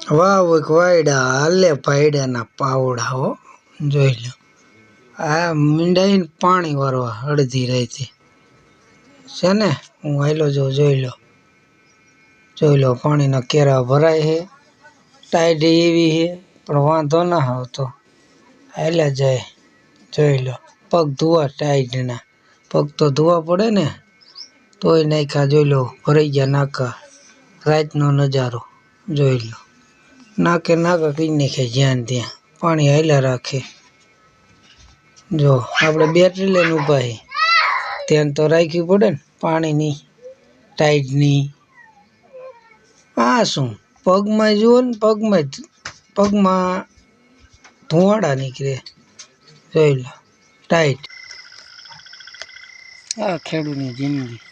વાવ વાયડા હાલે ભાઈડાના પાવડા હો જોઈ લો આ મીંડાઈને પાણી વારવા અડધી રાતે છે ને હું હાલો જાઉં જોઈ લો પાણીના કેરા ભરાય છે ટાઈડ એવી છે પણ વાંધો ના આવતો હાલ્યા જાય જોઈ લો પગ ધોવા ટાઈડના પગ તો ધોવા પડે ને તોય નાખ્યા જોઈ લો ભરાઈ ગયા નાકા રાતનો નજારો જોઈ લો નાકે નાકા કઈ નાખે જ્યાં ત્યાં પાણી હાલ્યા રાખે જો આપણે બેટરી લઈને ઊભા છીએ ધ્યાન તો રાખવું પડે ને પાણીની ટાઈડની આ શું પગમાં જુઓ ને પગમાં ધુવાડા નીકળે જોઈ લો ટાઈટ આ ખેડૂતની જિંદગી